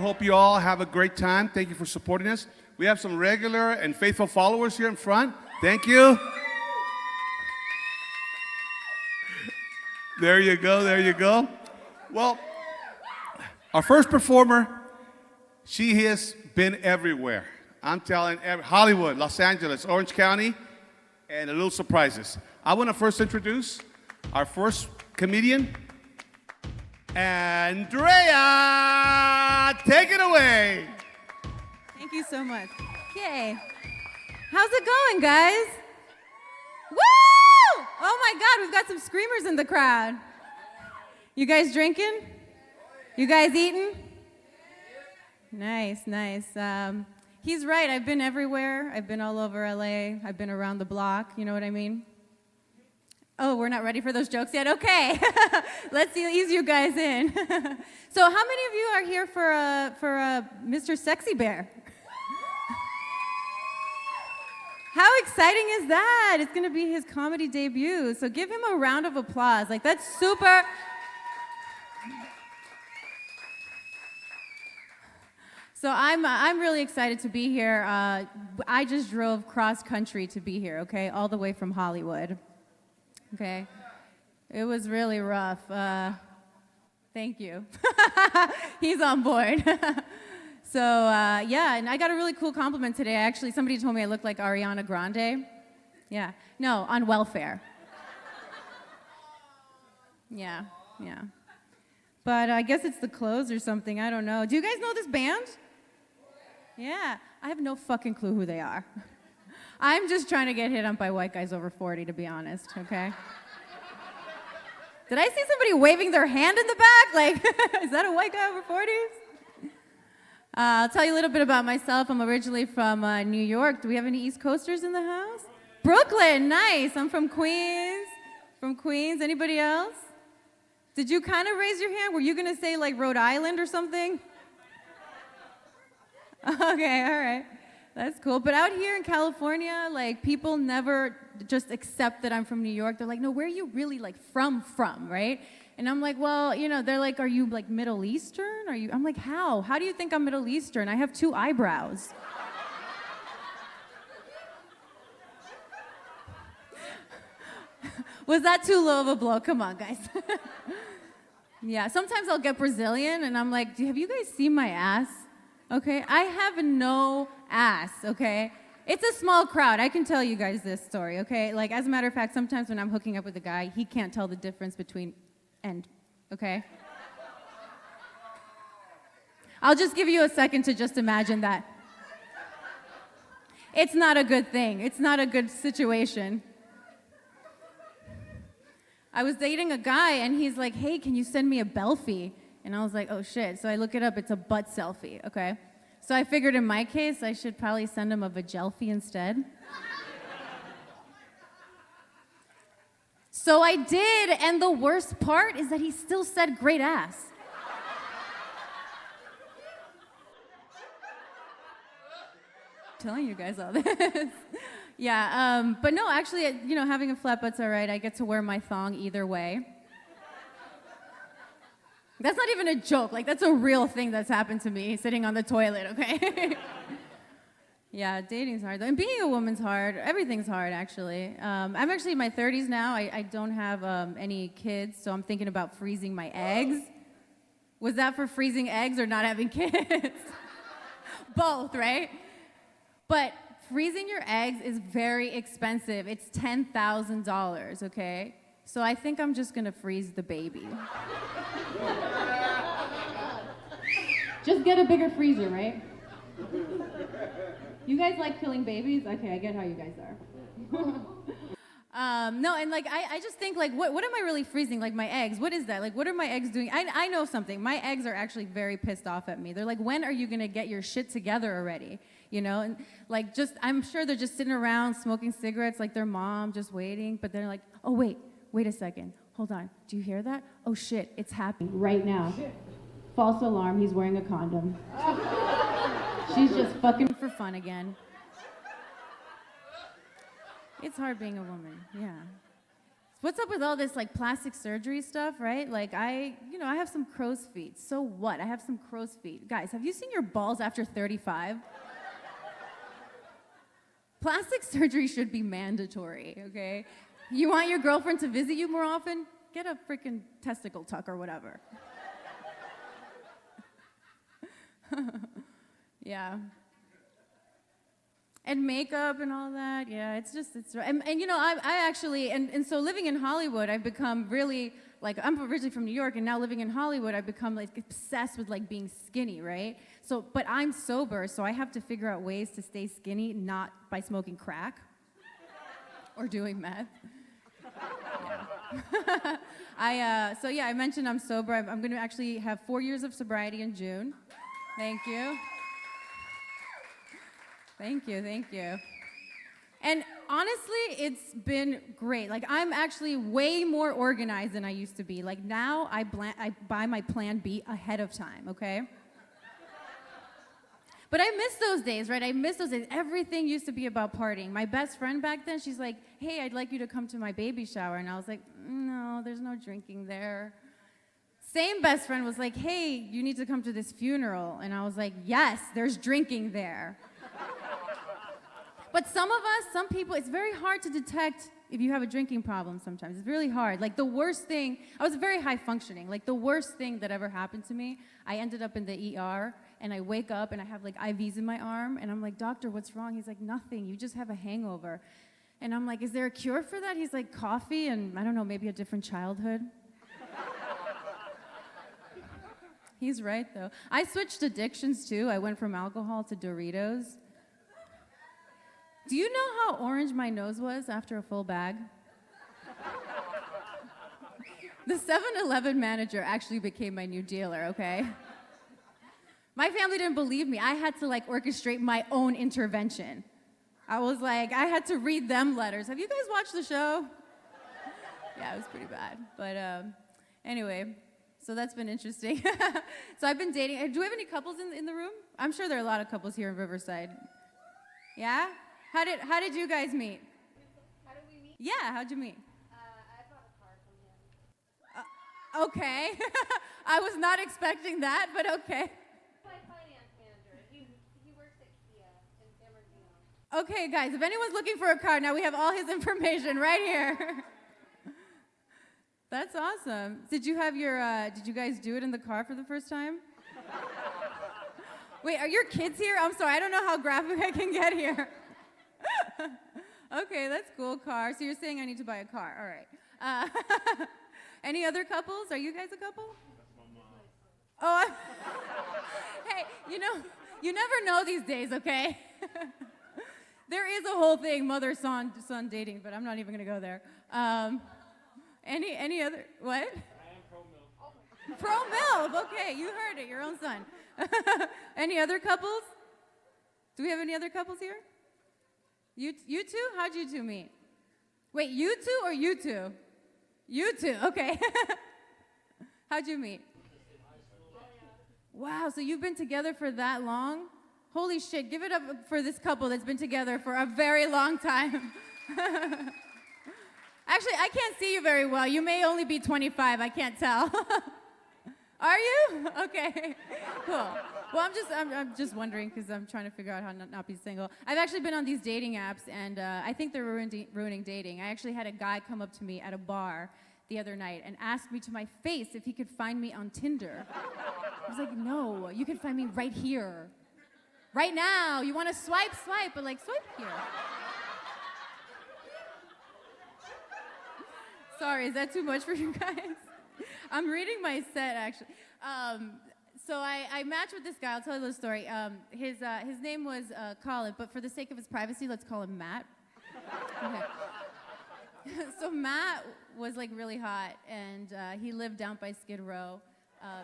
hope you all have a great time. Thank you for supporting us. We have some regular and faithful followers here in front. Thank you. There you go, there you go. Well, our first performer, she has been everywhere. I'm telling Hollywood, Los Angeles, Orange County, and a little surprises. I want to first introduce our first comedian, Andrea. Take it away. Thank you so much. Yay. How's it going, guys? Woo! Oh my God, we've got some screamers in the crowd. You guys drinking? You guys eating? Nice, nice. He's right, I've been everywhere. I've been all over LA. I've been around the block, you know what I mean? Oh, we're not ready for those jokes yet? Okay. Let's ease you guys in. So how many of you are here for Mr. Sexy Bear? How exciting is that? It's gonna be his comedy debut. So give him a round of applause. Like, that's super. So I'm really excited to be here. I just drove cross country to be here, okay? All the way from Hollywood, okay? It was really rough. Thank you. He's on board. So, yeah, and I got a really cool compliment today. Actually, somebody told me I looked like Ariana Grande. Yeah. No, on welfare. Yeah, yeah. But I guess it's the clothes or something. I don't know. Do you guys know this band? Yeah. I have no fucking clue who they are. I'm just trying to get hit on by white guys over 40, to be honest, okay? Did I see somebody waving their hand in the back? Like, is that a white guy over 40s? I'll tell you a little bit about myself. I'm originally from New York. Do we have any East Coasters in the house? Brooklyn, nice. I'm from Queens. From Queens. Anybody else? Did you kind of raise your hand? Were you going to say like Rhode Island or something? Okay, all right. That's cool. But out here in California, like, people never just accept that I'm from New York. They're like, no, where are you really like from, right? And I'm like, well, you know, they're like, are you like Middle Eastern? I'm like, how? How do you think I'm Middle Eastern? I have 2 eyebrows. Was that too low of a blow? Come on, guys. Yeah, sometimes I'll get Brazilian and I'm like, have you guys seen my ass? Okay, I have no ass, okay? It's a small crowd. I can tell you guys this story, okay? Like, as a matter of fact, sometimes when I'm hooking up with a guy, he can't tell the difference between end, okay? I'll just give you a second to just imagine that. It's not a good thing. It's not a good situation. I was dating a guy, and he's like, hey, can you send me a belfie? And I was like, oh, shit. So I look it up. It's a butt selfie, okay? So I figured in my case, I should probably send him a vagelfie instead. So I did, and the worst part is that he still said great ass. Telling you guys all this. Yeah, but no, actually, you know, having a flat butt's all right. I get to wear my thong either way. That's not even a joke. Like, that's a real thing that's happened to me sitting on the toilet, okay? Yeah, dating's hard, though. And being a woman's hard. Everything's hard, actually. I'm actually in my 30s now. I don't have any kids, so I'm thinking about freezing my eggs. Was that for freezing eggs or not having kids? Both, right? But freezing your eggs is very expensive. It's $10,000, okay? So I think I'm just gonna freeze the baby. Just get a bigger freezer, right? You guys like killing babies? Okay, I get how you guys are. No, and like, I just think, like, what am I really freezing? Like, my eggs, what is that? Like, what are my eggs doing? I know something. My eggs are actually very pissed off at me. They're like, when are you gonna get your shit together already? You know, and like, I'm sure they're just sitting around smoking cigarettes like their mom, just waiting, but they're like, oh, wait a second, hold on. Do you hear that? Oh shit, it's happening right now. False alarm, he's wearing a condom. She's just fucking for fun again. It's hard being a woman, yeah. What's up with all this like plastic surgery stuff, right? Like, I have some crow's feet. So what? I have some crow's feet. Guys, have you seen your balls after 35? Plastic surgery should be mandatory, okay? You want your girlfriend to visit you more often? Get a freaking testicle tuck or whatever. Yeah. And makeup and all that, yeah, it's and I actually, and so living in Hollywood, I've become really, like, I'm originally from New York, and now living in Hollywood, I've become, like, obsessed with, like, being skinny, right? So, but I'm sober, so I have to figure out ways to stay skinny, not by smoking crack or doing meth. Yeah. I mentioned I'm sober. I'm going to actually have 4 years of sobriety in June. Thank you. Thank you. And honestly, it's been great. Like, I'm actually way more organized than I used to be. Like, now I buy my plan B ahead of time, okay? But I miss those days, right? I miss those days. Everything used to be about partying. My best friend back then, she's like, hey, I'd like you to come to my baby shower. And I was like, no, there's no drinking there. Same best friend was like, hey, you need to come to this funeral. And I was like, yes, there's drinking there. But some people, it's very hard to detect if you have a drinking problem sometimes. It's really hard. Like, the worst thing, I was very high functioning. Like, the worst thing that ever happened to me, I ended up in the ER, and I wake up, and I have, like, IVs in my arm, and I'm like, doctor, what's wrong? He's like, nothing. You just have a hangover. And I'm like, is there a cure for that? He's like, coffee and, I don't know, maybe a different childhood. He's right, though. I switched addictions, too. I went from alcohol to Doritos. Do you know how orange my nose was after a full bag? The 7-Eleven manager actually became my new dealer, okay? My family didn't believe me. I had to, like, orchestrate my own intervention. I was like, I had to read them letters. Have you guys watched the show? Yeah, it was pretty bad. But anyway, so that's been interesting. So I've been dating. Do we have any couples in the room? I'm sure there are a lot of couples here in Riverside. Yeah? How did you guys meet? How did we meet? Yeah, how'd you meet? I bought a car from him. Okay. I was not expecting that, but okay. My finance manager. He works at Kia in San Bernardino. Okay, guys, if anyone's looking for a car, now we have all his information right here. That's awesome. Did you guys do it in the car for the first time? Wait, are your kids here? I'm sorry, I don't know how graphic I can get here. Okay, that's cool, car. So you're saying I need to buy a car. All right. Any other couples? Are you guys a couple? That's my mom. Oh, hey, you never know these days, okay? There is a whole thing, mother-son dating, but I'm not even going to go there. Any other, what? I am pro-milk. Pro-milk, okay, you heard it, your own son. Any other couples? Do we have any other couples here? You two? How'd you two meet? Wait, you two or you two? You two, okay. How'd you meet? Wow, so you've been together for that long? Holy shit, give it up for this couple that's been together for a very long time. Actually, I can't see you very well. You may only be 25, I can't tell. Are you? Okay, cool. Well, I'm just wondering because I'm trying to figure out how not be single. I've actually been on these dating apps, and I think they're ruining dating. I actually had a guy come up to me at a bar the other night and asked me to my face if he could find me on Tinder. I was like, no, you can find me right here. Right now. You want to swipe, but like swipe here. Sorry, is that too much for you guys? I'm reading my set, actually. So I matched with this guy. I'll tell you the story. His name was Colin, but for the sake of his privacy, let's call him Matt. Okay. So Matt was like really hot, and he lived down by Skid Row.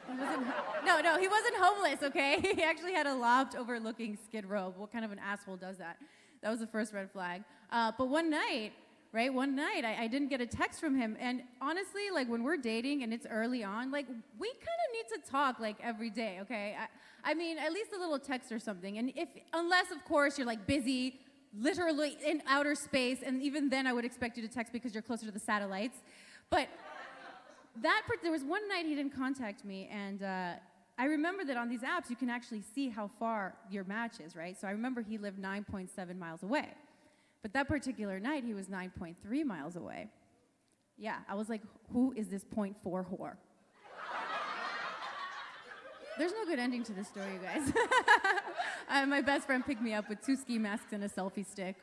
He wasn't homeless, okay? He actually had a loft overlooking Skid Row. What kind of an asshole does that? That was the first red flag. But one night, I didn't get a text from him. And honestly, like when we're dating and it's early on, like we kind of need to talk like every day, okay? I mean, at least a little text or something. And unless of course you're like busy, literally in outer space, and even then I would expect you to text because you're closer to the satellites. But there was one night he didn't contact me, and I remember that on these apps you can actually see how far your match is, right? So I remember he lived 9.7 miles away. But that particular night, he was 9.3 miles away. Yeah, I was like, who is this .4 whore? There's no good ending to this story, you guys. My best friend picked me up with 2 ski masks and a selfie stick.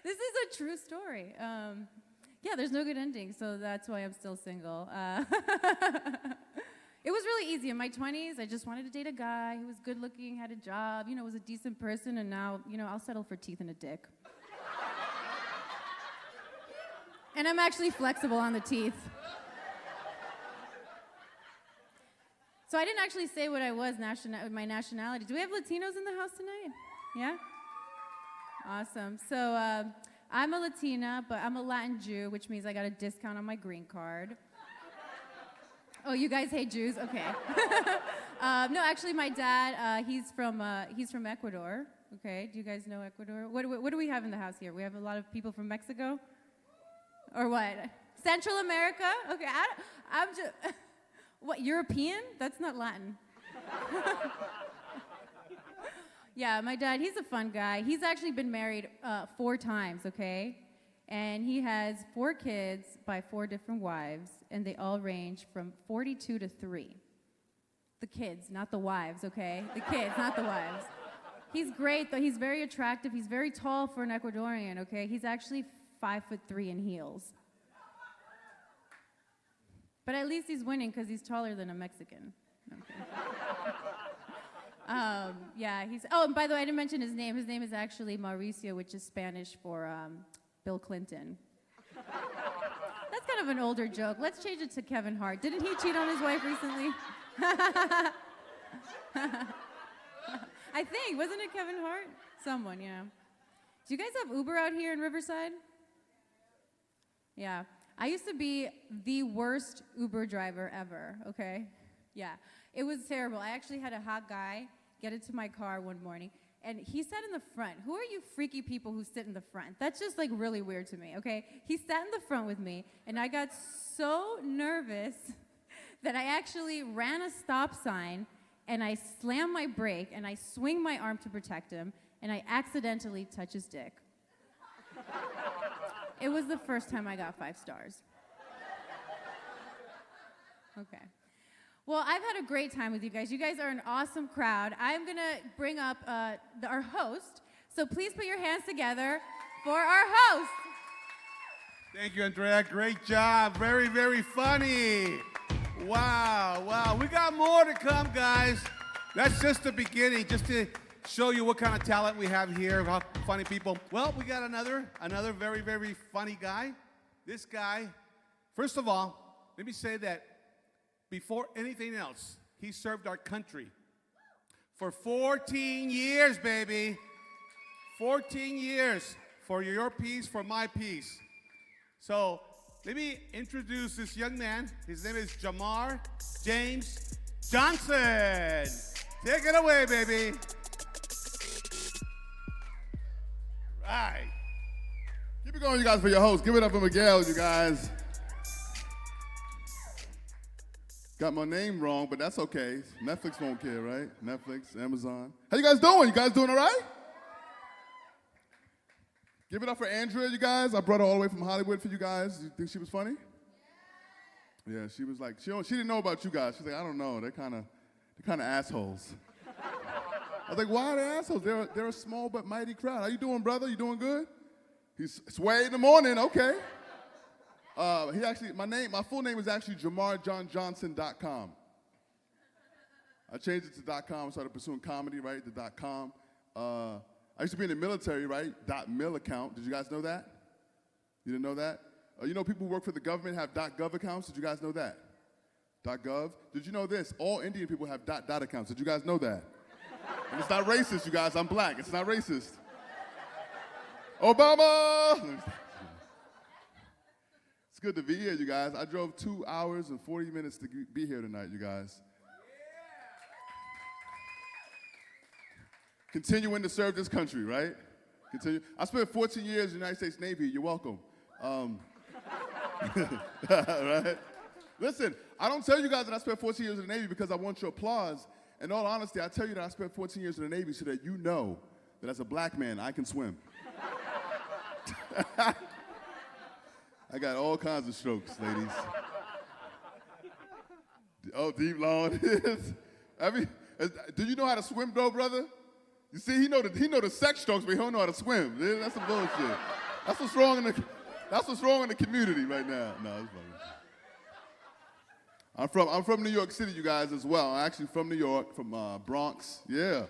This is a true story. Yeah, there's no good ending, so that's why I'm still single. It was really easy. In my 20s, I just wanted to date a guy who was good looking, had a job, was a decent person, and now, I'll settle for teeth and a dick. And I'm actually flexible on the teeth. So I didn't actually say what I was, my nationality. Do we have Latinos in the house tonight? Yeah? Awesome. So I'm a Latina, but I'm a Latin Jew, which means I got a discount on my green card. Oh, you guys hate Jews? Okay. No, actually, my dad, he's from Ecuador. Okay, do you guys know Ecuador? What do we have in the house here? We have a lot of people from Mexico? Or what? Central America? Okay, I'm just... What, European? That's not Latin. Yeah, my dad, he's a fun guy. He's actually been married 4 times, okay? And he has 4 kids by 4 different wives, and they all range from 42 to 3. The kids, not the wives, okay? The kids, not the wives. He's great, though. He's very attractive. He's very tall for an Ecuadorian, okay? He's actually 5'3" in heels. But at least he's winning because he's taller than a Mexican. Okay. Yeah, he's... Oh, and by the way, I didn't mention his name. His name is actually Mauricio, which is Spanish for Bill Clinton. That's kind of an older joke. Let's change it to Kevin Hart. Didn't he cheat on his wife recently? I think. Wasn't it Kevin Hart? Someone, yeah. Do you guys have Uber out here in Riverside? Yeah. I used to be the worst Uber driver ever, okay? Yeah. It was terrible. I actually had a hot guy get into my car one morning, and he sat in the front. Who are you freaky people who sit in the front? That's just like really weird to me, okay? He sat in the front with me, and I got so nervous that I actually ran a stop sign, and I slammed my brake, and I swing my arm to protect him, and I accidentally touch his dick. It was the first time I got 5 stars. Okay. Well, I've had a great time with you guys. You guys are an awesome crowd. I'm going to bring up our host. So please put your hands together for our host. Thank you, Andrea. Great job. Very, very funny. Wow. We got more to come, guys. That's just the beginning, just to show you what kind of talent we have here, how funny people. Well, we got another very, very funny guy. This guy, first of all, let me say that before anything else, he served our country for 14 years, baby. 14 years for your peace, for my peace. So let me introduce this young man. His name is JaMarr James Johnson. Take it away, baby. Right. Keep it going, you guys, for your host. Give it up for Miguel, you guys. Got my name wrong, but that's okay. Netflix won't care, right? Netflix, Amazon. How you guys doing? You guys doing all right? Give it up for Andrea, you guys. I brought her all the way from Hollywood for you guys. You think she was funny? Yeah, she was like, she didn't know about you guys. She's like, I don't know. They're kind of assholes. I was like, why are they assholes? They're a small but mighty crowd. How you doing, brother? You doing good? It's way in the morning. Okay. My full name is actually JaMarrJohnJohnson.com. I changed it to .com. Started pursuing comedy, right? The .com. I used to be in the military, right? .mil account. Did you guys know that? You didn't know that? People who work for the government have .gov accounts. Did you guys know that? .gov. Did you know this? All Indian people have .dot accounts. Did you guys know that? And it's not racist, you guys. I'm black. It's not racist. Obama! It's good to be here, you guys. I drove 2 hours and 40 minutes to be here tonight, you guys. Continuing to serve this country, right? Continue. I spent 14 years in the United States Navy. You're welcome. Right? Listen, I don't tell you guys that I spent 14 years in the Navy because I want your applause. In all honesty, I tell you that I spent 14 years in the Navy so that you know that as a black man, I can swim. I got all kinds of strokes, ladies. Oh, deep, long. Do you know how to swim, though, brother? You see, he know the sex strokes, but he don't know how to swim. That's some bullshit. That's what's wrong in the community right now. No, it's funny. I'm from New York City, you guys, as well. I'm actually from New York, from Bronx. Yeah,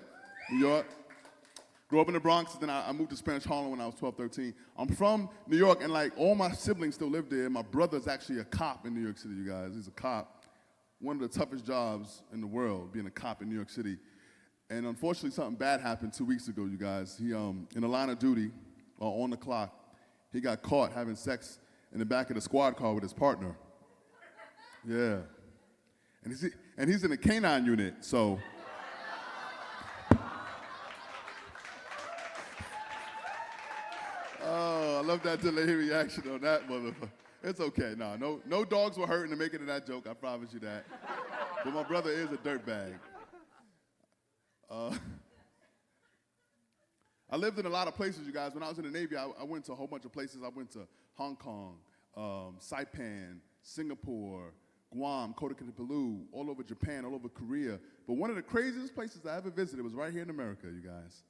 New York. Grew up in the Bronx, then I moved to Spanish Harlem when I was 12, 13. I'm from New York, and like all my siblings still live there. My brother's actually a cop in New York City, you guys. He's a cop. One of the toughest jobs in the world, being a cop in New York City. And unfortunately, something bad happened 2 weeks ago, you guys. He, in the line of duty, or on the clock, he got caught having sex in the back of the squad car with his partner. Yeah. And he's in a canine unit, so. Oh, I love that delay reaction on that motherfucker. It's okay. No dogs were hurt in the making of that joke. I promise you that. But my brother is a dirtbag. I lived in a lot of places, you guys. When I was in the Navy, I went to a whole bunch of places. I went to Hong Kong, Saipan, Singapore, Guam, Kota Kinabalu, all over Japan, all over Korea. But one of the craziest places I ever visited was right here in America, you guys.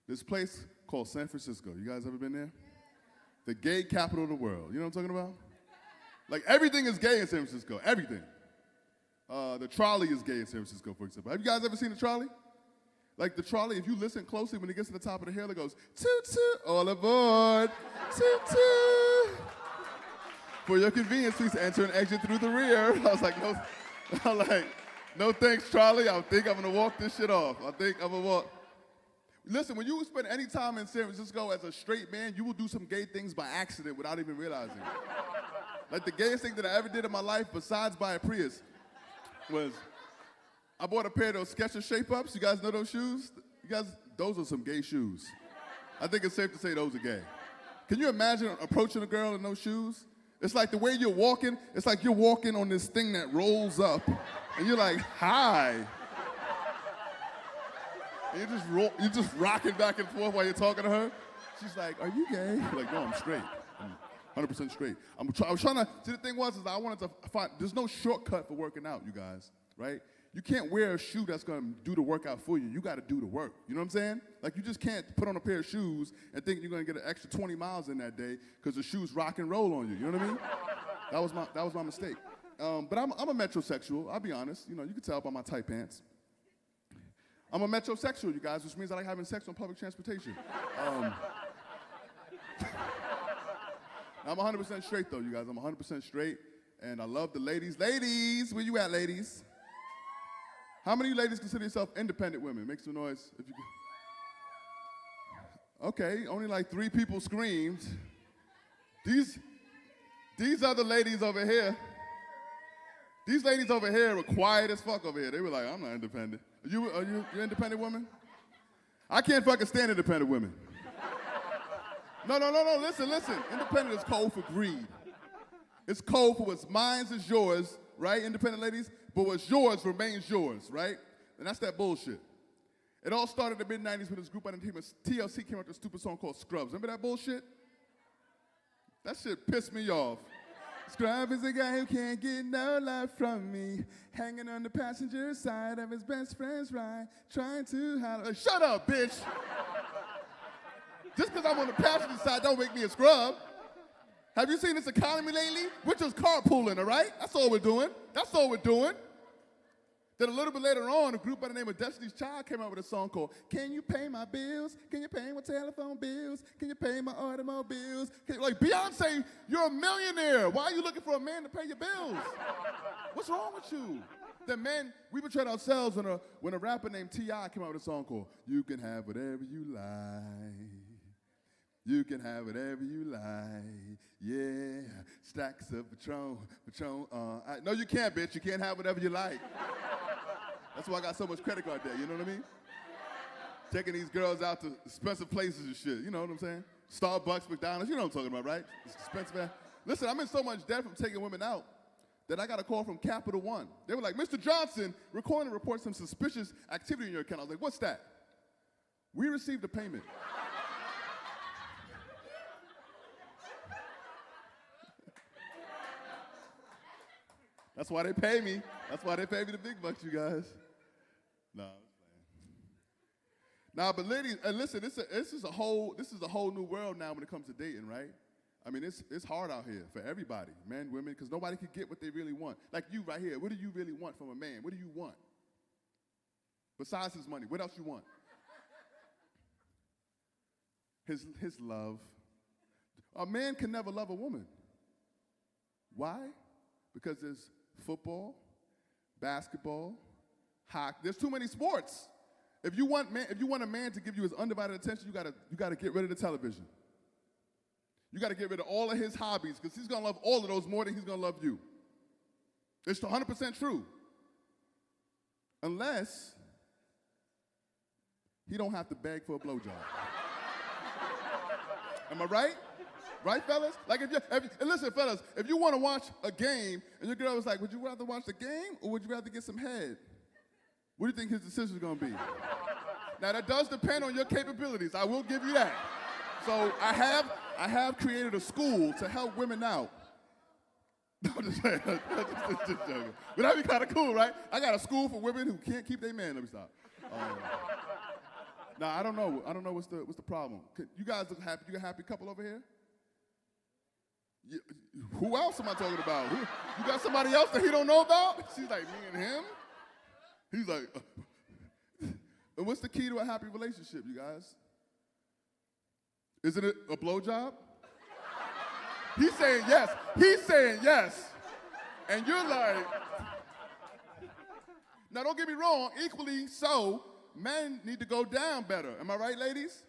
This place called San Francisco. You guys ever been there? The gay capital of the world. You know what I'm talking about? Like, everything is gay in San Francisco. Everything. The trolley is gay in San Francisco, for example. Have you guys ever seen the trolley? Like, the trolley, if you listen closely, when it gets to the top of the hill, it goes, toot, toot, all aboard, toot, toot. For your convenience, please enter and exit through the rear. I was like, no thanks, trolley. I think I'm going to walk this shit off. I think I'm going to walk. Listen, when you spend any time in San Francisco as a straight man, you will do some gay things by accident without even realizing it. Like, the gayest thing that I ever did in my life, besides buy a Prius, was I bought a pair of those Skechers shape-ups. You guys know those shoes? You guys, those are some gay shoes. I think it's safe to say those are gay. Can you imagine approaching a girl in those shoes? It's like the way you're walking, it's like you're walking on this thing that rolls up, and you're like, hi. And you're just rocking back and forth while you're talking to her. She's like, are you gay? You're like, no, I'm straight. I'm 100% straight. I was trying to, see, the thing was, is I wanted to find, there's no shortcut for working out, you guys, right? You can't wear a shoe that's gonna do the workout for you. You gotta do the work, you know what I'm saying? Like, you just can't put on a pair of shoes and think you're gonna get an extra 20 miles in that day because the shoes rock and roll on you, you know what I mean? That was my mistake. But I'm a metrosexual, I'll be honest. You know, you can tell by my tight pants. I'm a metrosexual, you guys, which means I like having sex on public transportation. I'm 100% straight, though, you guys. I'm 100% straight, and I love the ladies. Ladies, where you at, ladies? How many of you ladies consider yourself independent women? Make some noise if you can. Okay, only like 3 people screamed. These other ladies over here, these ladies over here were quiet as fuck over here. They were like, I'm not independent. Are you an independent woman? I can't fucking stand independent women. No, listen. Independent is code for greed. It's code for what's mine is yours, right, independent ladies? But what's yours remains yours, right? And that's that bullshit. It all started in the mid-90s when this group by the name of TLC came out with a stupid song called Scrubs. Remember that bullshit? That shit pissed me off. Scrub is a guy who can't get no love from me, hanging on the passenger side of his best friend's ride, trying to holler. Like, shut up, bitch! Just because I'm on the passenger side don't make me a scrub. Have you seen this economy lately? We're just carpooling, all right? That's all we're doing. Then a little bit later on, a group by the name of Destiny's Child came out with a song called Can You Pay My Bills? Can you pay my telephone bills? Can you pay my automobiles? Like, Beyonce, you're a millionaire. Why are you looking for a man to pay your bills? What's wrong with you? The men, we betrayed ourselves when a rapper named T.I. came out with a song called You Can Have Whatever You Like. You can have whatever you like, yeah. Stacks of Patron. No, you can't, bitch. You can't have whatever you like. That's why I got so much credit card debt, you know what I mean? Taking these girls out to expensive places and shit, you know what I'm saying? Starbucks, McDonald's, you know what I'm talking about, right? It's expensive. Man. Listen, I'm in so much debt from taking women out that I got a call from Capital One. They were like, Mr. Johnson, we're calling to report some suspicious activity in your account. I was like, what's that? We received a payment. That's why they pay me. That's why they pay me the big bucks, you guys. No, I'm just playing. Nah, but ladies, and listen, this is a whole new world now when it comes to dating, right? I mean, it's hard out here for everybody, men, women, because nobody can get what they really want. Like you right here, what do you really want from a man? What do you want? Besides his money, what else you want? His love. A man can never love a woman. Why? Because there's football, basketball, hockey. There's too many sports. If you want a man to give you his undivided attention, you gotta get rid of the television. You gotta get rid of all of his hobbies, because he's gonna love all of those more than he's gonna love you. It's 100% true. Unless he don't have to beg for a blowjob. Am I right? Right, fellas? Like, and listen, fellas, if you want to watch a game and your girl was like, would you rather watch the game or would you rather get some head? What do you think his decision is going to be? Now, that does depend on your capabilities. I will give you that. So I have created a school to help women out. No, I'm just saying. Just joking. But that'd be kind of cool, right? I got a school for women who can't keep their man. Let me stop. Now, I don't know. I don't know what's the problem. You guys look happy. You a happy couple over here? Who else am I talking about? You got somebody else that he don't know about? She's like, me and him? He's like, and what's the key to a happy relationship, you guys? Isn't it a blowjob? He's saying yes. He's saying yes. And you're like, now don't get me wrong, equally so, men need to go down better. Am I right, ladies?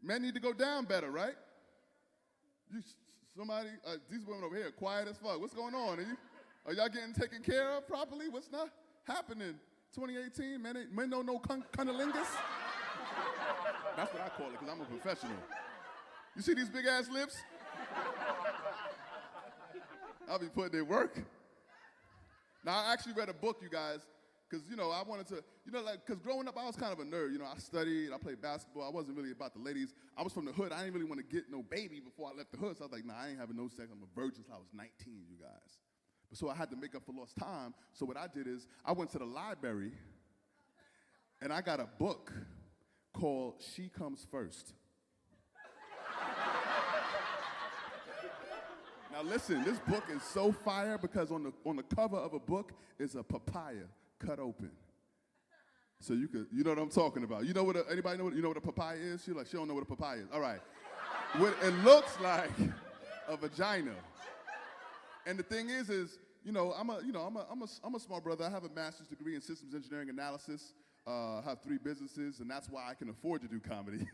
Men need to go down better, right? These women over here, quiet as fuck. What's going on? Are y'all getting taken care of properly? What's not happening? 2018, men don't know cunnilingus? That's what I call it, because I'm a professional. You see these big ass lips? I'll be putting in work. Now, I actually read a book, you guys, because, I wanted to, because growing up, I was kind of a nerd. I studied, I played basketball. I wasn't really about the ladies. I was from the hood. I didn't really want to get no baby before I left the hood. So I was like, nah, I ain't having no sex. I'm a virgin until I was 19, you guys. But so I had to make up for lost time. So what I did is I went to the library, and I got a book called She Comes First. Now listen, this book is so fire because on the cover of a book is a papaya cut open. So you know what I'm talking about. Anybody know what a papaya is? She don't know what a papaya is. All right. It looks like a vagina. And the thing is, I'm a smart brother. I have a master's degree in systems engineering analysis. I have 3 businesses, and that's why I can afford to do comedy.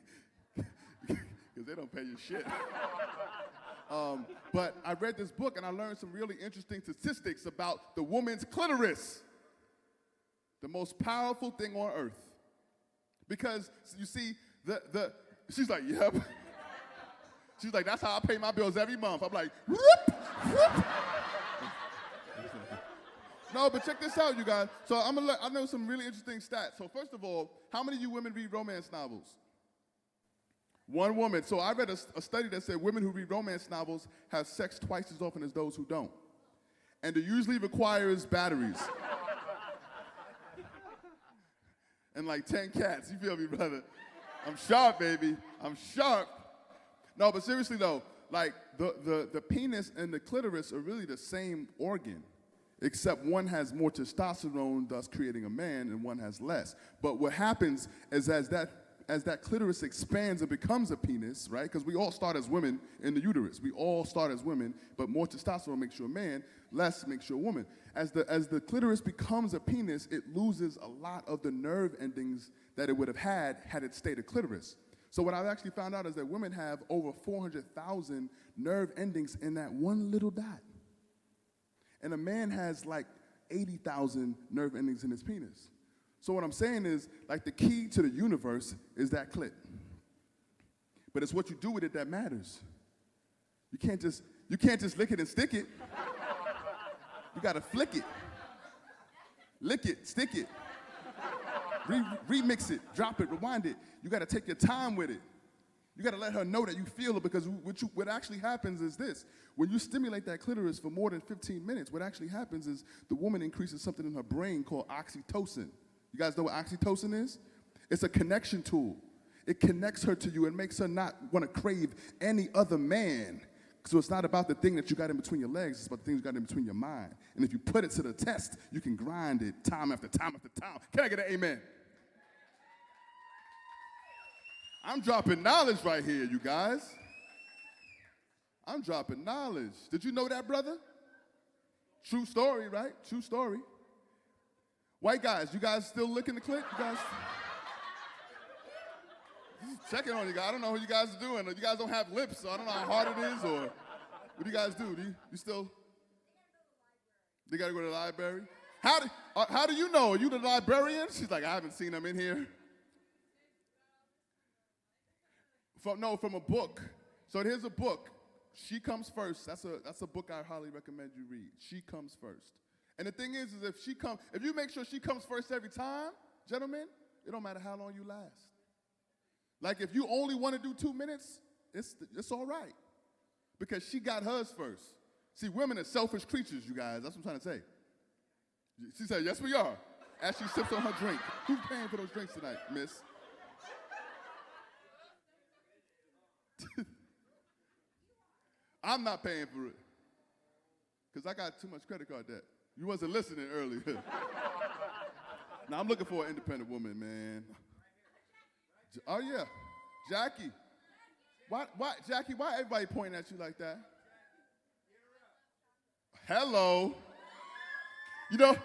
Because they don't pay you shit. But I read this book, and I learned some really interesting statistics about the woman's clitoris. The most powerful thing on earth. Because, you see, she's like, yep. She's like, that's how I pay my bills every month. I'm like, whoop, whoop. No, but check this out, you guys. So I know some really interesting stats. So first of all, how many of you women read romance novels? One woman. So I read a study that said women who read romance novels have sex twice as often as those who don't. And it usually requires batteries. And like 10 cats. You feel me, brother? I'm sharp, baby. I'm sharp. No, but seriously though, like the penis and the clitoris are really the same organ, except one has more testosterone, thus creating a man, and one has less. But what happens is as that clitoris expands and becomes a penis, right? Because we all start as women in the uterus. We all start as women, but more testosterone makes you a man, less makes you a woman. As the clitoris becomes a penis, it loses a lot of the nerve endings that it would have had it stayed a clitoris. So what I've actually found out is that women have over 400,000 nerve endings in that one little dot. And a man has like 80,000 nerve endings in his penis. So what I'm saying is, like, the key to the universe is that clit. but it's what you do with it that matters. You can't just lick it and stick it. You gotta flick it. Lick it, stick it. Remix it, drop it, rewind it. You gotta take your time with it. You gotta let her know that you feel it, because what actually happens is this. When you stimulate that clitoris for more than 15 minutes, what actually happens is the woman increases something in her brain called oxytocin. You guys know what oxytocin is? It's a connection tool. It connects her to you and makes her not wanna crave any other man. So it's not about the thing that you got in between your legs, it's about the thing you got in between your mind. And if you put it to the test, you can grind it time after time after time. Can I get an amen? I'm dropping knowledge right here, you guys. I'm dropping knowledge. Did you know that, brother? True story, right? True story. White guys, you guys still licking the clit? You guys? Just checking on you guys. I don't know what you guys are doing. You guys don't have lips, so I don't know how hard it is, or what do you guys do? You still? They gotta go to the library? How do you know? Are you the librarian? She's like, I haven't seen them in here. From a book. So here's a book. She Comes First. That's a book I highly recommend you read. She Comes First. And the thing is if you make sure she comes first every time, gentlemen, it don't matter how long you last. Like if you only want to do 2 minutes, it's all right. Because she got hers first. See, women are selfish creatures, you guys. That's what I'm trying to say. She said, yes, we are. As she sips on her drink. Who's paying for those drinks tonight, miss? I'm not paying for it. Because I got too much credit card debt. You wasn't listening earlier. Now, I'm looking for an independent woman, man. Oh, yeah. Jackie. Jackie, why everybody pointing at you like that? Hello. You know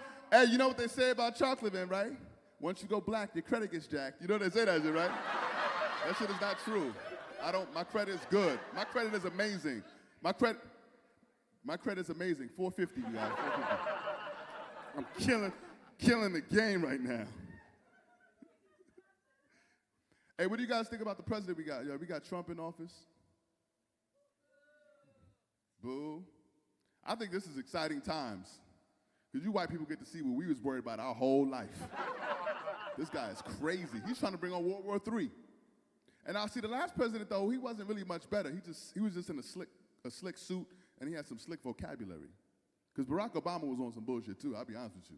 what they say about chocolate, man, right? Once you go black, your credit gets jacked. You know they say that shit, right? That shit is not true. My credit is good. My credit is amazing. My credit is amazing. 450, you guys. 450. I'm killing the game right now. Hey, what do you guys think about the president we got? We got Trump in office. Boo. I think this is exciting times. Because you white people get to see what we was worried about our whole life. This guy is crazy. He's trying to bring on World War III. And now, see, the last president, though, he wasn't really much better. He was just in a slick suit, and he had some slick vocabulary. Because Barack Obama was on some bullshit, too, I'll be honest with you.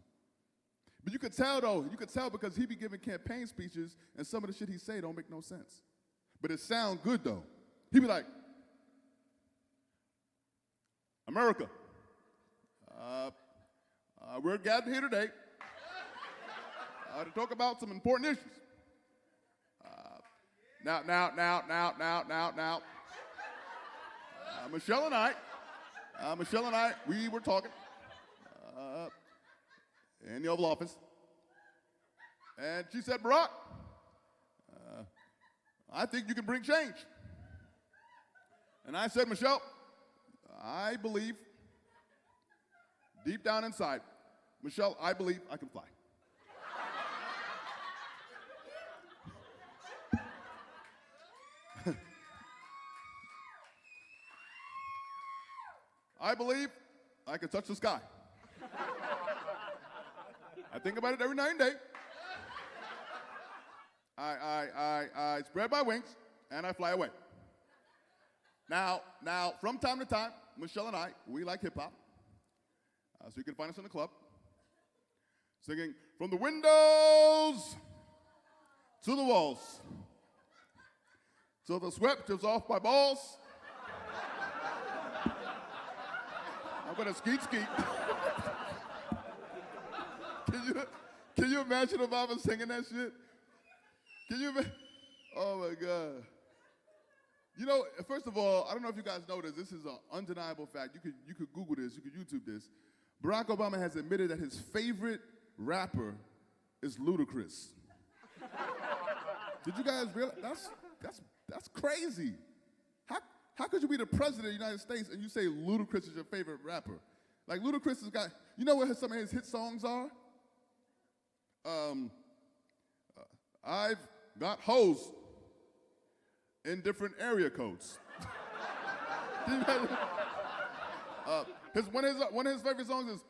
But you could tell, though, because he be giving campaign speeches, and some of the shit he say don't make no sense. But it sound good, though. He be like, America, we're gathered here today to talk about some important issues. Now. Michelle and I, we were talking in the Oval Office, and she said, Barack, I think you can bring change. And I said, Michelle, I believe, deep down inside, Michelle, I believe I can fly. I believe I can touch the sky. I think about it every night and day. I spread my wings and I fly away. Now, from time to time, Michelle and I, we like hip hop. So you can find us in the club, singing from the windows to the walls, till the sweat drips off my balls. I'm gonna skeet. Can you imagine Obama singing that shit? Can you imagine? Oh my God. You know, first of all, I don't know if you guys know this. This is an undeniable fact. You could Google this. You could YouTube this. Barack Obama has admitted that his favorite rapper is Ludacris. Did you guys realize? That's crazy. How could you be the president of the United States and you say Ludacris is your favorite rapper? Like Ludacris has got, you know what some of his hit songs are? I've got hoes in different area codes. Can you imagine? One of his favorite songs is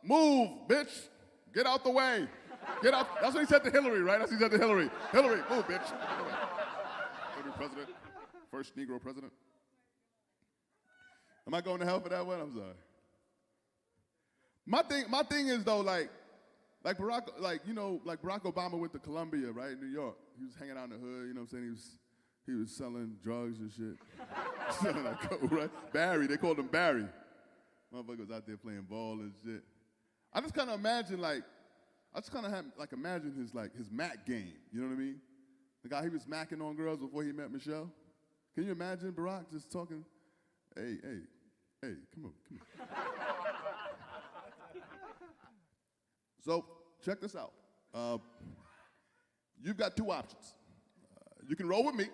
"Move, bitch, get out the way, get out." That's what he said to Hillary, right? That's what he said to Hillary. Hillary, move, bitch. Hillary, president, first Negro president. Am I going to hell for that one? I'm sorry. My thing is though, like Barack Obama went to Columbia, right, in New York. He was hanging out in the hood, you know what I'm saying? He was selling drugs and shit. Selling that coke, right? Barry, they called him Barry. Motherfucker was out there playing ball and shit. I just kind of imagine imagine his Mac game. You know what I mean? The guy he was macking on girls before he met Michelle. Can you imagine Barack just talking? Hey, come on. So check this out. You've got two options. You can roll with me,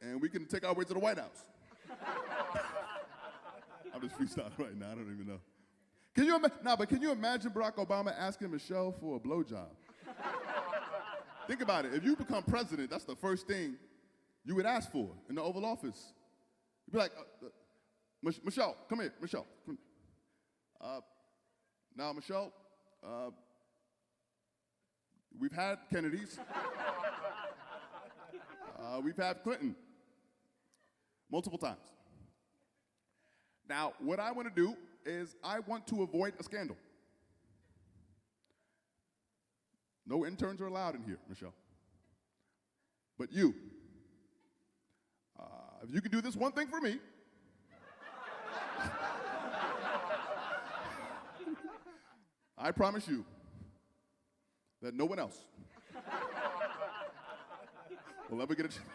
and we can take our way to the White House. I'm just freestyling right now. I don't even know. Can you imagine Barack Obama asking Michelle for a blowjob? Think about it. If you become president, that's the first thing you would ask for in the Oval Office. You'd be like, Michelle, come here, Michelle. Come here. Now, Michelle, we've had Kennedys. We've had Clinton multiple times. Now, what I want to do is I want to avoid a scandal. No interns are allowed in here, Michelle. But you, if you can do this one thing for me, I promise you that no one else will ever get a chance.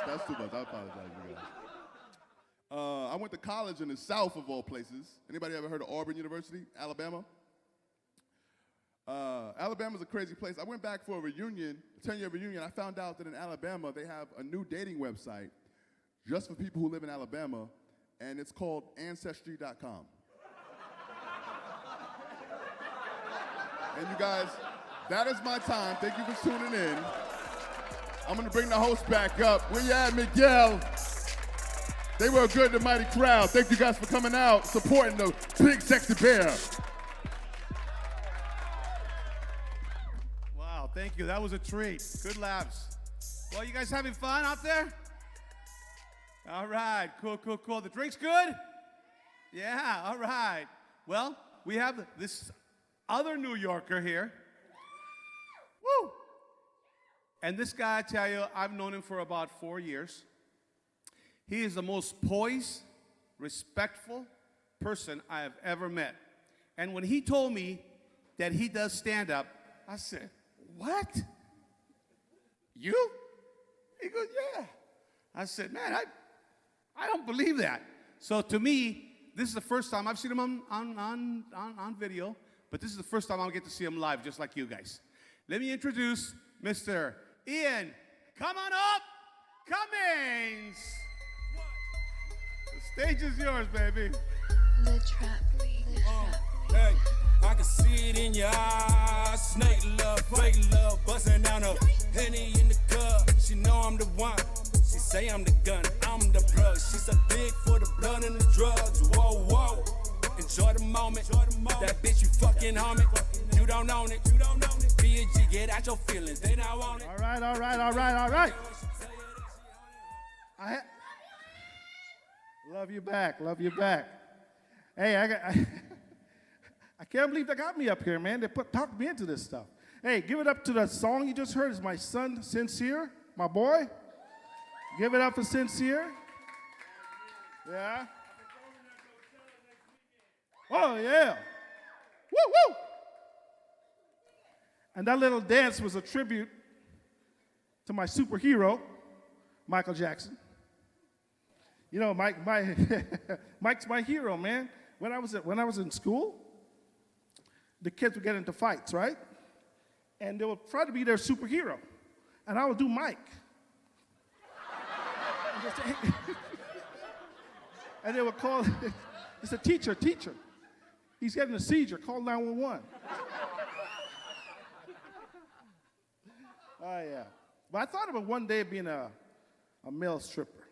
That's too much. I apologize, you guys. I went to college in the South of all places. Anybody ever heard of Auburn University, Alabama? Alabama's a crazy place. I went back for a reunion, a 10-year reunion. I found out that in Alabama they have a new dating website just for people who live in Alabama, and it's called Ancestry.com. And you guys, that is my time. Thank you for tuning in. I'm gonna bring the host back up. Where you at, Miguel? They were a good and mighty crowd. Thank you guys for coming out, supporting the big sexy bear. Wow, thank you. That was a treat. Good laughs. Well, you guys having fun out there? All right, cool. The drink's good? Yeah, all right. Well, we have this other New Yorker here. Woo! And this guy, I tell you, I've known him for about 4 years. He is the most poised, respectful person I have ever met. And when he told me that he does stand-up, I said, what? You? He goes, yeah. I said, man, I don't believe that. So to me, this is the first time I've seen him on video, but this is the first time I'll get to see him live, just like you guys. Let me introduce Mr. Ian. Come on up, Cummings. The stage is yours, baby. The trap. Hey, I can see it in your eyes. Snake love, fake love, busting down a Henny in the cup. She know I'm the one. She say I'm the gun, I'm the plug. She's so big for the blood and the drugs. Whoa. Enjoy the moment. That bitch you fucking homie. You don't own it. B&G, get out your feelings. They not want it. All right. Love you back. Hey, I can't believe they got me up here, man. They talked me into this stuff. Hey, give it up to the song you just heard. It's my son, Sincere, my boy. Give it up for Sincere. Yeah. Oh, yeah. Woo! And that little dance was a tribute to my superhero, Michael Jackson. You know, Mike's my hero, man. When I was in school, the kids would get into fights, right? And they would try to be their superhero. And I would do Mike. And they would call, they said, teacher, he's getting a seizure, call 911. Oh, yeah. But I thought about one day being a male stripper.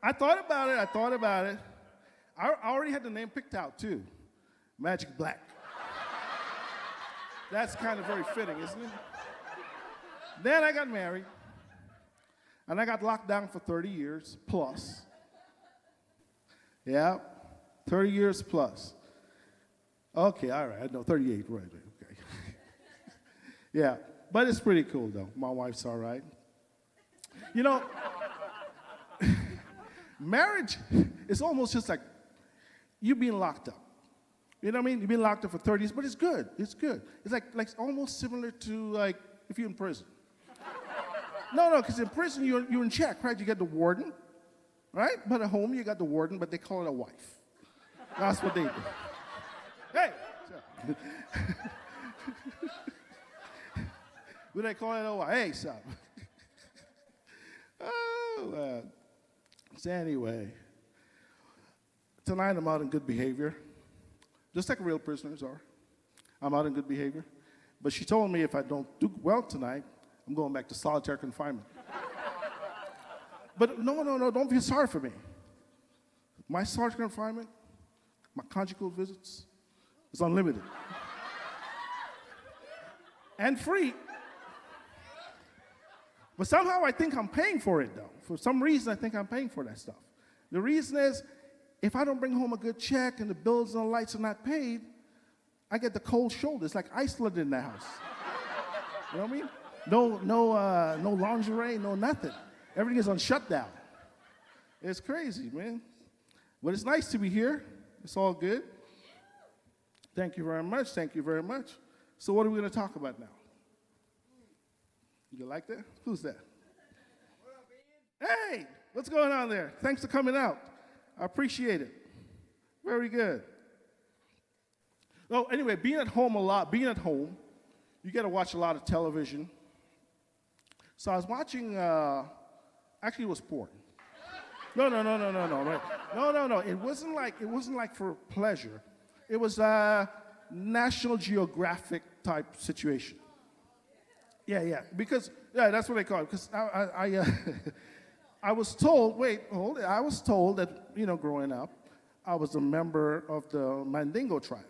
I thought about it. I already had the name picked out, too. Magic Black. That's kind of very fitting, isn't it? Then I got married, and I got locked down for 30 years plus. Yeah, 30 years plus. Okay, all right, I know, 38, right, okay. Yeah, but it's pretty cool, though. My wife's all right. You know, marriage is almost just like you being locked up. You know what I mean? You've been locked up for 30 years, but it's good. It's good. It's like almost similar to like if you're in prison. No, because in prison you're in check, right? You get the warden, right? But at home you got the warden, but they call it a wife. That's what they do. Hey! What they call it a wife? Hey, son. Oh, so anyway, tonight I'm out in good behavior. Just like real prisoners are. I'm out in good behavior. But she told me if I don't do well tonight, I'm going back to solitary confinement. But no, don't feel sorry for me. My solitary confinement, my conjugal visits, is unlimited. And free. But somehow I think I'm paying for it, though. For some reason, I think I'm paying for that stuff. The reason is, if I don't bring home a good check and the bills and the lights are not paid, I get the cold shoulder. It's like Iceland in the house. You know what I mean? No lingerie, no nothing. Everything is on shutdown. It's crazy, man. But it's nice to be here. It's all good. Thank you very much. Thank you very much. So what are we going to talk about now? You like that? Who's that? Hey, what's going on there? Thanks for coming out. I appreciate it. Very good. Oh, anyway, being at home, you got to watch a lot of television. So I was watching, actually it was porn. No. It wasn't like for pleasure. It was a National Geographic type situation. Yeah, because, that's what they call it. Because I was told that, growing up, I was a member of the Mandingo tribe.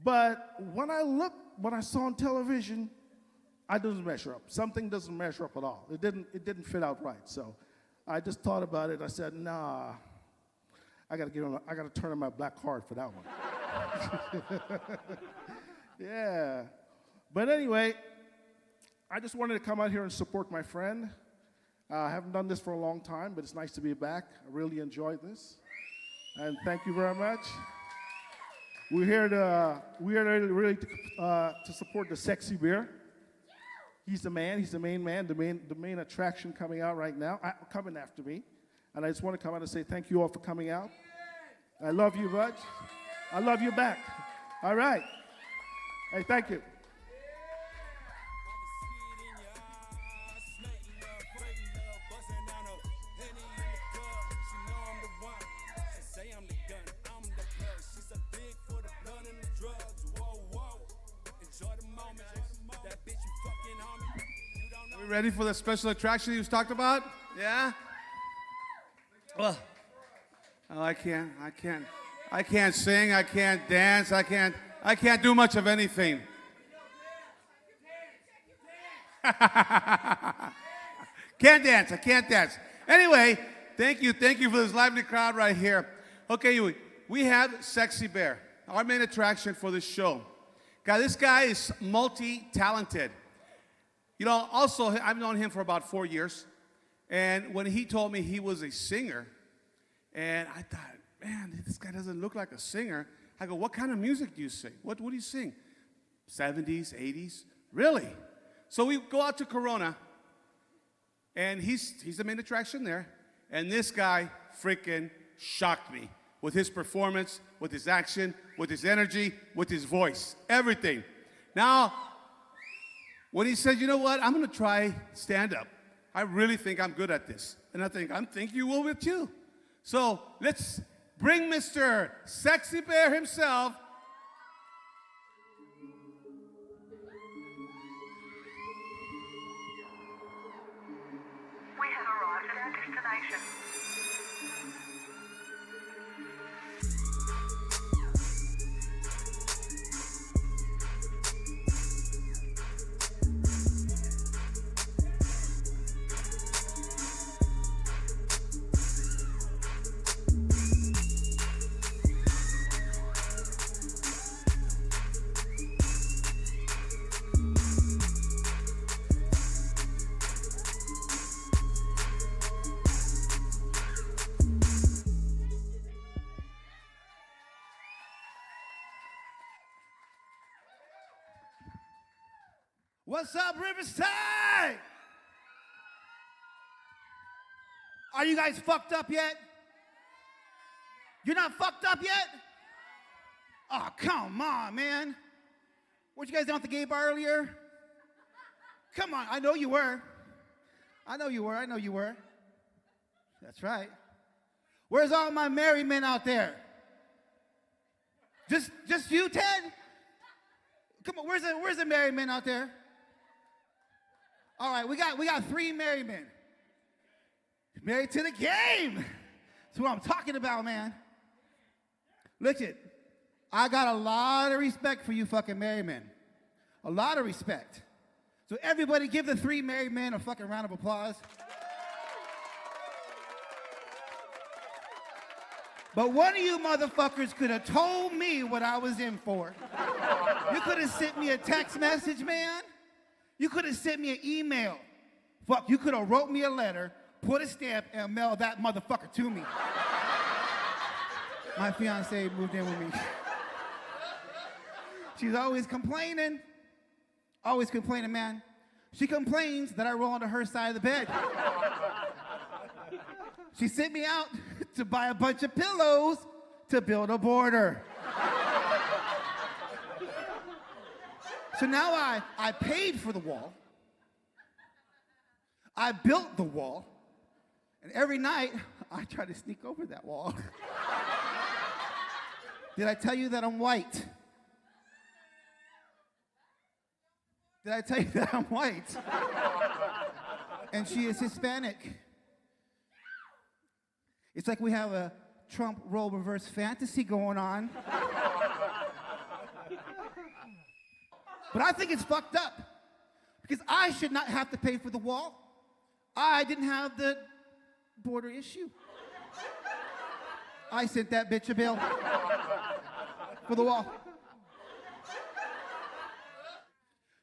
But when I saw on television, I didn't measure up. Something doesn't measure up at all. It didn't fit out right. So I just thought about it. I said, nah, I gotta turn on my black card for that one. Yeah. But anyway, I just wanted to come out here and support my friend. I haven't done this for a long time, but it's nice to be back. I really enjoyed this. And thank you very much. We're here to support the sexy bear. He's the man, he's the main man, the main attraction coming out right now, coming after me. And I just want to come out and say thank you all for coming out. I love you, bud. I love you back. All right. Hey, thank you. Ready for the special attraction you talked about? Yeah? Well, oh, I can't sing, I can't dance, I can't do much of anything. Can't dance, I can't dance. Anyway, thank you for this lively crowd right here. Okay, we have Sexy Bear, our main attraction for this show. God, this guy is multi-talented. Also, I've known him for about 4 years, and when he told me he was a singer, and I thought, man, this guy doesn't look like a singer. I go, what kind of music do you sing? What do you sing? 70s, 80s? Really? So we go out to Corona, and he's the main attraction there, and this guy freaking shocked me with his performance, with his action, with his energy, with his voice, everything. Now, when he said, you know what, I'm going to try stand-up. I really think I'm good at this. And I think you will with too. So let's bring Mr. Sexy Bear himself. destination. What's up, Riverside? Are you guys fucked up yet? You're not fucked up yet? Oh, come on, man. Weren't you guys down at the gay bar earlier? Come on, I know you were. I know you were. That's right. Where's all my married men out there? Just you, Ted? Come on, where's the married men out there? All right, we got 3 married men. Married to the game. That's what I'm talking about, man. Look it. I got a lot of respect for you fucking married men. A lot of respect. So everybody give the 3 married men a fucking round of applause. But one of you motherfuckers could have told me what I was in for. You could have sent me a text message, man. You could have sent me an email. Fuck, you could have wrote me a letter, put a stamp, and mailed that motherfucker to me. My fiance moved in with me. She's always complaining. Always complaining, man. She complains that I roll onto her side of the bed. She sent me out to buy a bunch of pillows to build a border. So now I paid for the wall. I built the wall. And every night, I try to sneak over that wall. Did I tell you that I'm white? Did I tell you that I'm white? And she is Hispanic. It's like we have a Trump role reverse fantasy going on. But I think it's fucked up because I should not have to pay for the wall. I didn't have the border issue. I sent that bitch a bill for the wall.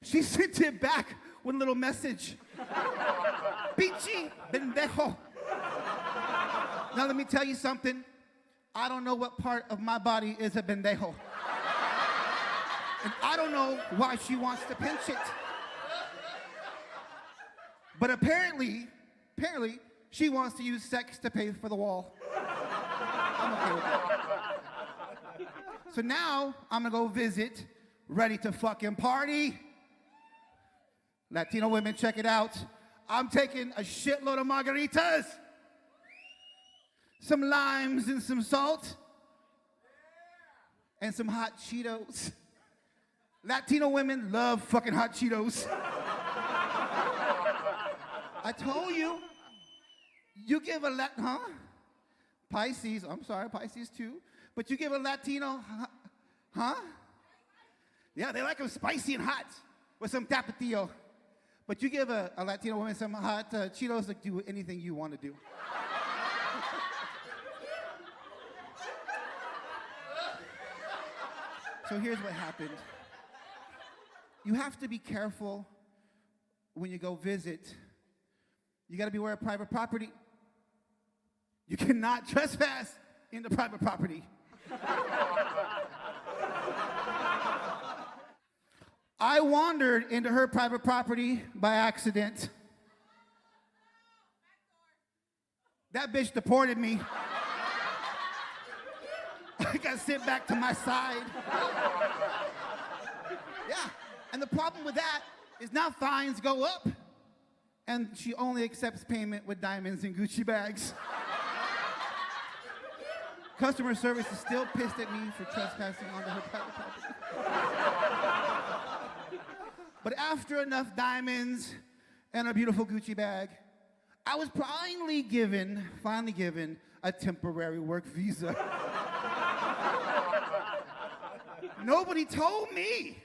She sent it back with a little message. Pichi bendejo. Now let me tell you something. I don't know what part of my body is a bendejo. And I don't know why she wants to pinch it. But apparently, she wants to use sex to pay for the wall. I'm okay with that. So now, I'm gonna go visit, ready to fucking party. Latino women, check it out. I'm taking a shitload of margaritas, some limes and some salt, and some hot Cheetos. Latino women love fucking hot Cheetos. I told you, you give a Pisces, I'm sorry, Pisces too, but you give a Latino, Yeah, they like them spicy and hot with some tapatio. But you give a Latino woman some hot Cheetos, like do anything you want to do. So here's what happened. You have to be careful when you go visit. You got to beware of private property. You cannot trespass into private property. I wandered into her private property by accident. That bitch deported me. I got sent back to my side. Yeah. And the problem with that is now fines go up, and she only accepts payment with diamonds and Gucci bags. Customer service is still pissed at me for trespassing onto her private property. But after enough diamonds and a beautiful Gucci bag, I was finally given a temporary work visa. Nobody told me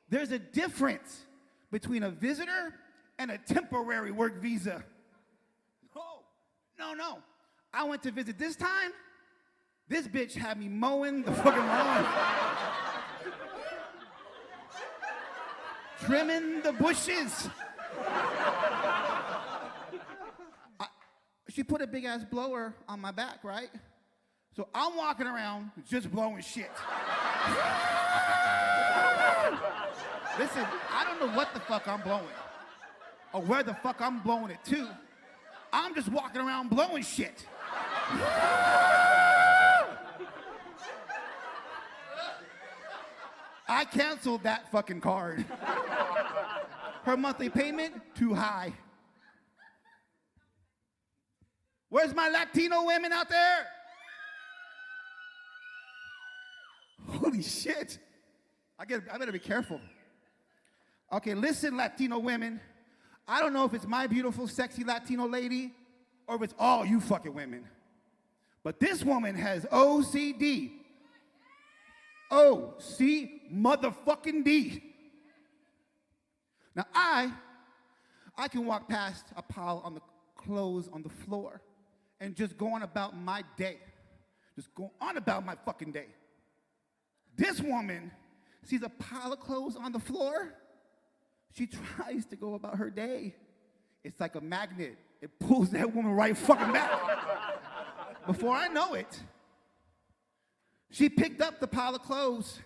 there's a difference between a visitor and a temporary work visa. No. I went to visit this time. This bitch had me mowing the fucking lawn. Trimming the bushes. She put a big ass blower on my back, right? So I'm walking around just blowing shit. Listen, I don't know what the fuck I'm blowing or where the fuck I'm blowing it to. I'm just walking around blowing shit. I canceled that fucking card. Her monthly payment, too high. Where's my Latino women out there? Holy shit. I better be careful. Okay, listen, Latino women. I don't know if it's my beautiful, sexy Latino lady or if it's all you fucking women. But this woman has OCD. O-C motherfucking D. Now I can walk past a pile on the clothes on the floor and just go on about my day. Just go on about my fucking day. This woman sees a pile of clothes on the floor. She tries to go about her day. It's like a magnet. It pulls that woman right fucking back. Before I know it, she picked up the pile of clothes,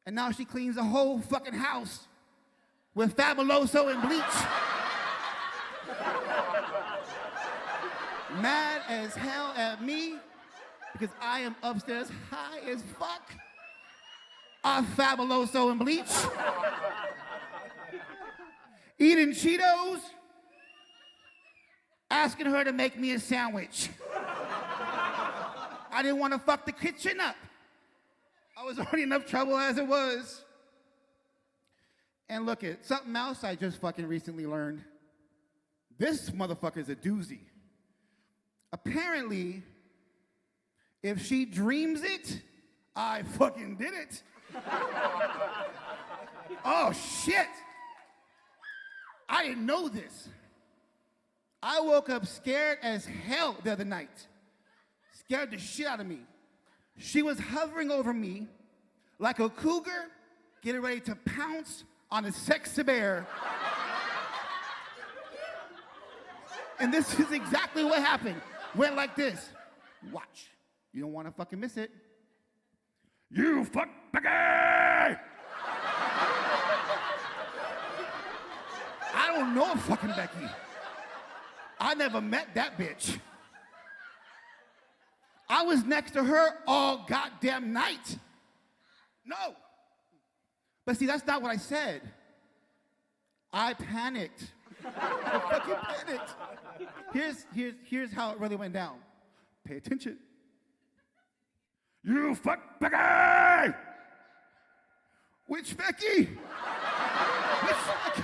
and now she cleans the whole fucking house with Fabuloso and bleach. Mad as hell at me because I am upstairs high as fuck off Fabuloso and bleach. Eating Cheetos, asking her to make me a sandwich. I didn't want to fuck the kitchen up. I was already enough trouble as it was. And look at something else I just fucking recently learned. This motherfucker's a doozy. Apparently, if she dreams it, I fucking did it. Oh shit. I didn't know this. I woke up scared as hell the other night. Scared the shit out of me. She was hovering over me like a cougar getting ready to pounce on a sexy bear. And this is exactly what happened. Went like this. Watch. You don't want to fucking miss it. You fuck Becky! I don't know fucking Becky. I never met that bitch. I was next to her all goddamn night. No. But see, that's not what I said. I panicked. I fucking panicked. Here's how it really went down. Pay attention. You fuck Becky! Which Becky? Which Becky?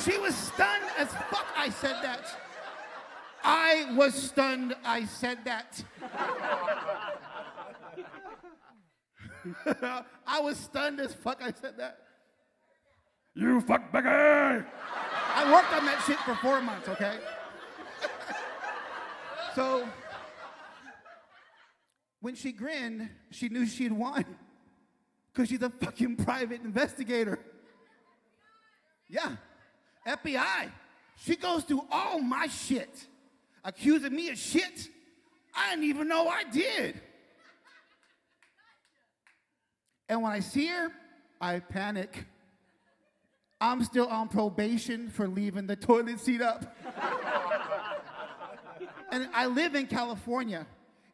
She was stunned as fuck I said that. I was stunned I said that. I was stunned as fuck I said that. You fuck Becky! I worked on that shit for 4 months, okay? So, when she grinned, she knew she'd won. Because she's a fucking private investigator. Yeah, FBI. She goes through all my shit, accusing me of shit I didn't even know I did. And when I see her, I panic. I'm still on probation for leaving the toilet seat up. And I live in California.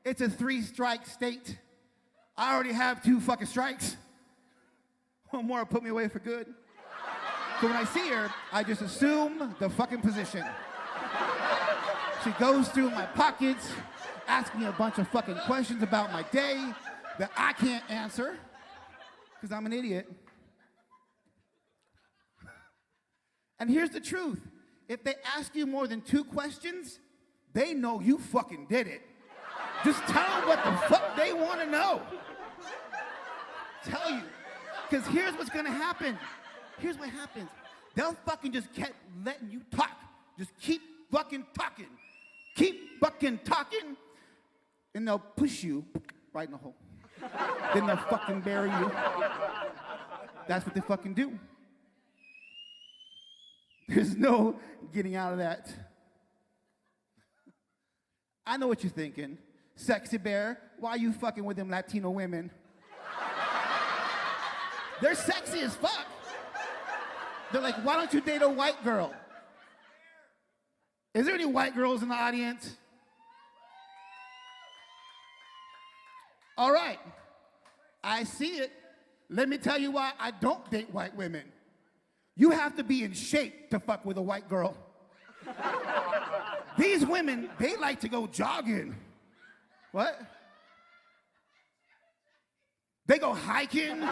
It's a 3-strike state. I already have 2 fucking strikes. One more will put me away for good. So when I see her, I just assume the fucking position. She goes through my pockets, asking me a bunch of fucking questions about my day that I can't answer, because I'm an idiot. And here's the truth. if they ask you more than 2 questions, they know you fucking did it. Just tell them what the fuck they want to know. Tell you. Because here's what's going to happen. Here's what happens. They'll fucking just keep letting you talk. Just keep fucking talking. Keep fucking talking. And they'll push you right in the hole. Then they'll fucking bury you. That's what they fucking do. There's no getting out of that. I know what you're thinking. Sexy Bear, why are you fucking with them Latino women? They're sexy as fuck. They're like, why don't you date a white girl? Is there any white girls in the audience? All right. I see it. Let me tell you why I don't date white women. You have to be in shape to fuck with a white girl. These women, they like to go jogging. What? They go hiking.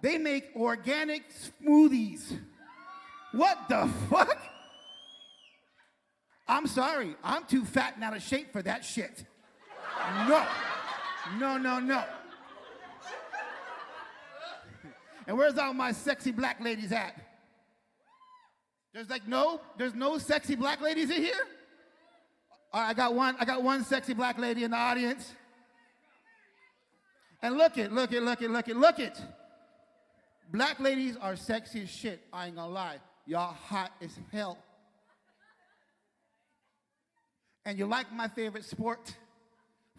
They make organic smoothies. What the fuck? I'm sorry. I'm too fat and out of shape for that shit. No. No. And where's all my sexy black ladies at? There's no sexy black ladies in here? All right, I got one sexy black lady in the audience. And look it. Black ladies are sexy as shit, I ain't gonna lie. Y'all hot as hell. And you like my favorite sport?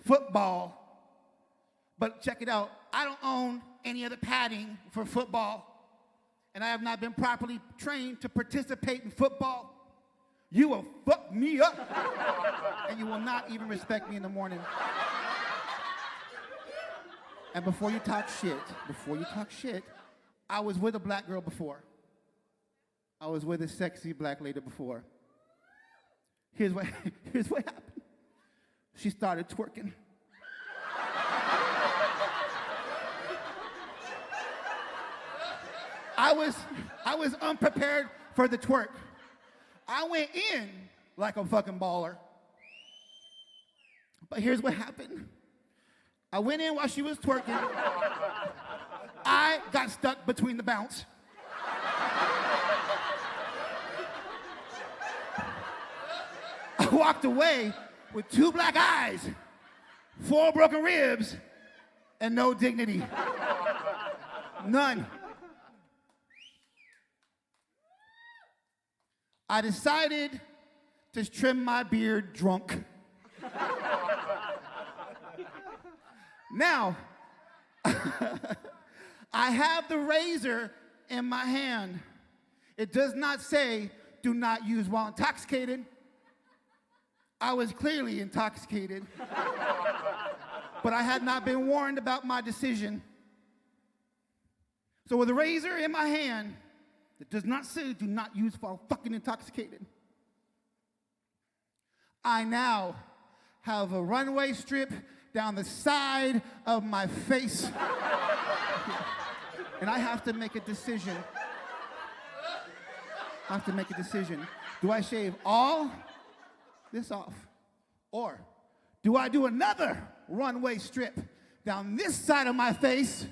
Football. But check it out, I don't own any of the padding for football, and I have not been properly trained to participate in football. You will fuck me up, and you will not even respect me in the morning. And before you talk shit, I was with a black girl before. I was with a sexy black lady before. Here's what happened. She started twerking. I was unprepared for the twerk. I went in like a fucking baller. But here's what happened. I went in while she was twerking. I got stuck between the bounce. I walked away with 2 black eyes, 4 broken ribs, and no dignity. None. I decided to trim my beard drunk. Now, I have the razor in my hand. It does not say, do not use while intoxicated. I was clearly intoxicated, but I had not been warned about my decision. So with a razor in my hand, it does not say, do not use while fucking intoxicated. I now have a runway strip down the side of my face. And I have to make a decision. Do I shave all this off? Or do I do another runway strip down this side of my face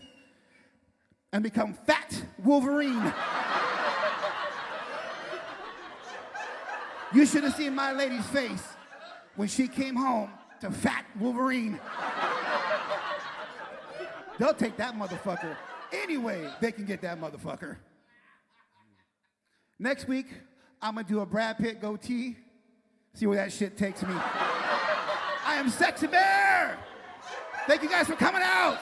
and become Fat Wolverine? You should have seen my lady's face when she came home to Fat Wolverine. They'll take that motherfucker any way they can get that motherfucker. Next week, I'm gonna do a Brad Pitt goatee. See where that shit takes me. I am Sexy Bear. Thank you guys for coming out.